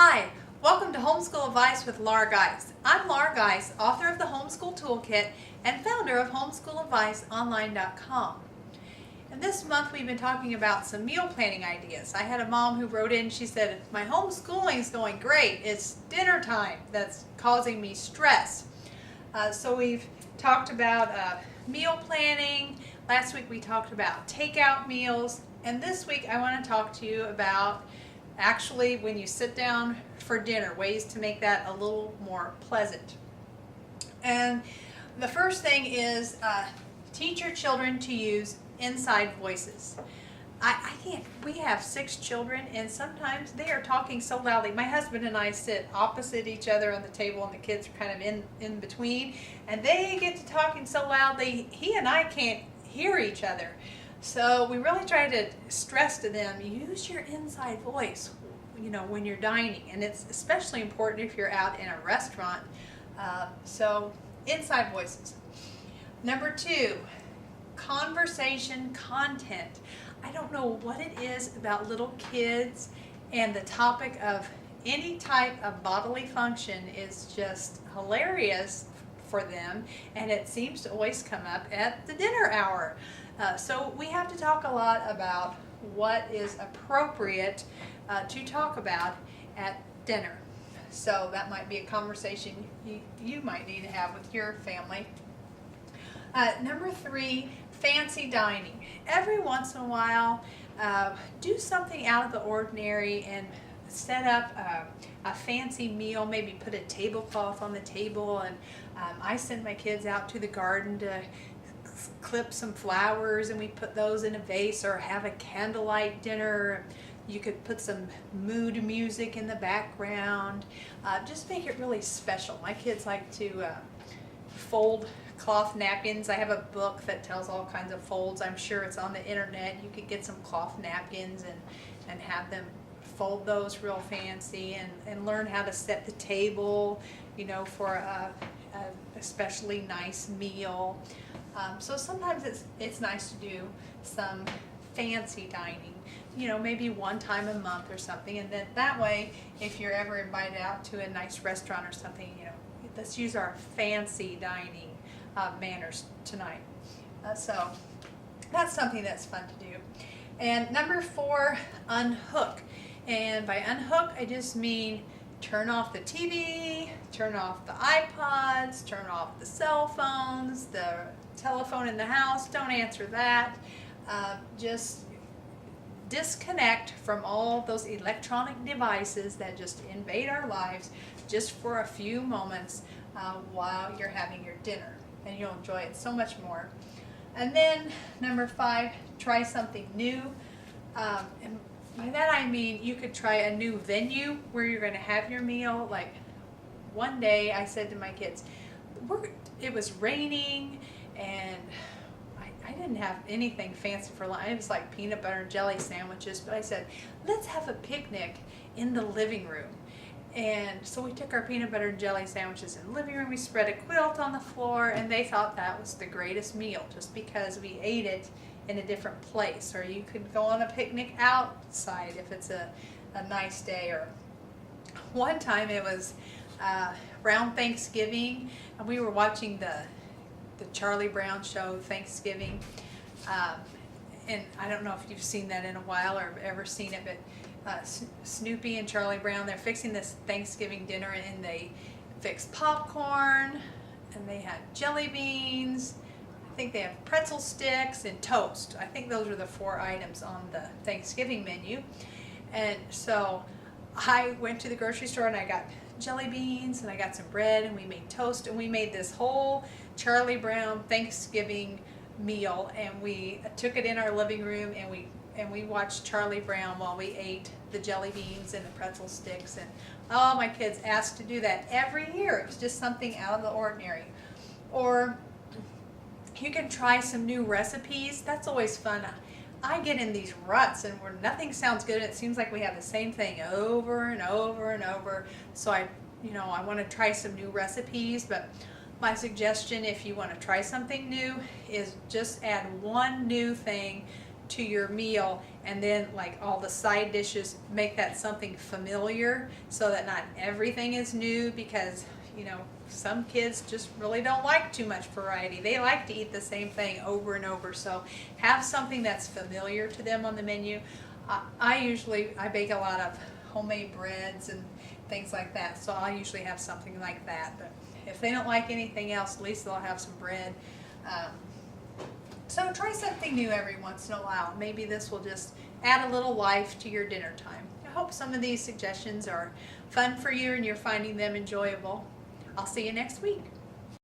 Hi, welcome to Homeschool Advice with Laura Geis. I'm Laura Geis, author of the Homeschool Toolkit and founder of homeschooladviceonline.com. And this month we've been talking about some meal planning ideas. I had a mom who wrote in, she said, my homeschooling is going great. It's dinner time that's causing me stress. So we've talked about meal planning. Last week we talked about takeout meals. And this week I want to talk to you about actually when you sit down for dinner, ways to make that a little more pleasant. And the first thing is teach your children to use inside voices. I can't, we have 6 children and sometimes they are talking so loudly. My husband and I sit opposite each other on the table and the kids are kind of in between, and they get to talking so loudly he and I can't hear each other. So we really try to stress to them, use your inside voice, when you're dining, and it's especially important if you're out in a restaurant. So inside voices. Number 2, conversation content. I don't know what it is about little kids, and the topic of any type of bodily function is just hilarious for them, and it seems to always come up at the dinner hour. So we have to talk a lot about what is appropriate to talk about at dinner. So that might be a conversation you might need to have with your family. Number 3, fancy dining. Every once in a while, do something out of the ordinary and set up a fancy meal, maybe put a tablecloth on the table, and I send my kids out to the garden to clip some flowers and we put those in a vase, or have a candlelight dinner. You could put some mood music in the background. Just make it really special. My kids like to fold cloth napkins. I have a book that tells all kinds of folds. I'm sure it's on the internet. You could get some cloth napkins and have them fold those real fancy, and learn how to set the table, for a especially nice meal. So sometimes it's nice to do some fancy dining, maybe one time a month or something, and then that way, if you're ever invited out to a nice restaurant or something, let's use our fancy dining manners tonight. So that's something that's fun to do. And number 4, unhook. And by unhook, I just mean turn off the TV, turn off the iPods, turn off the cell phones, the telephone in the house, don't answer that. Just disconnect from all those electronic devices that just invade our lives just for a few moments while you're having your dinner, and you'll enjoy it so much more. And then number 5, try something new. And by that I mean you could try a new venue where you're going to have your meal. Like one day I said to my kids, it was raining and I didn't have anything fancy for lunch. It was like peanut butter and jelly sandwiches, but I said, let's have a picnic in the living room. And so we took our peanut butter and jelly sandwiches in the living room, we spread a quilt on the floor, and they thought that was the greatest meal just because we ate it in a different place. Or you could go on a picnic outside if it's a nice day. Or one time it was around Thanksgiving, and we were watching the Charlie Brown show, Thanksgiving, and I don't know if you've seen that in a while or ever seen it, but Snoopy and Charlie Brown, they're fixing this Thanksgiving dinner, and they fixed popcorn, and they had jelly beans, I think they have pretzel sticks and toast. I think those are the 4 items on the Thanksgiving menu. And so I went to the grocery store and I got jelly beans and I got some bread, and we made toast, and we made this whole Charlie Brown Thanksgiving meal, and we took it in our living room, and we watched Charlie Brown while we ate the jelly beans and the pretzel sticks. And all my kids asked to do that every year. It was just something out of the ordinary. Or you can try some new recipes. That's always fun. I get in these ruts and where nothing sounds good. It seems like we have the same thing over and over and over. So I want to try some new recipes, but my suggestion, if you want to try something new, is just add one new thing to your meal, and then like all the side dishes, make that something familiar so that not everything is new, because you know some kids just really don't like too much variety. They like to eat the same thing over and over, so have something that's familiar to them on the menu. I bake a lot of homemade breads and things like that, so I'll usually have something like that. But if they don't like anything else, at least they'll have some bread. So try something new every once in a while. Maybe this will just add a little life to your dinner time. I hope some of these suggestions are fun for you and you're finding them enjoyable. I'll see you next week.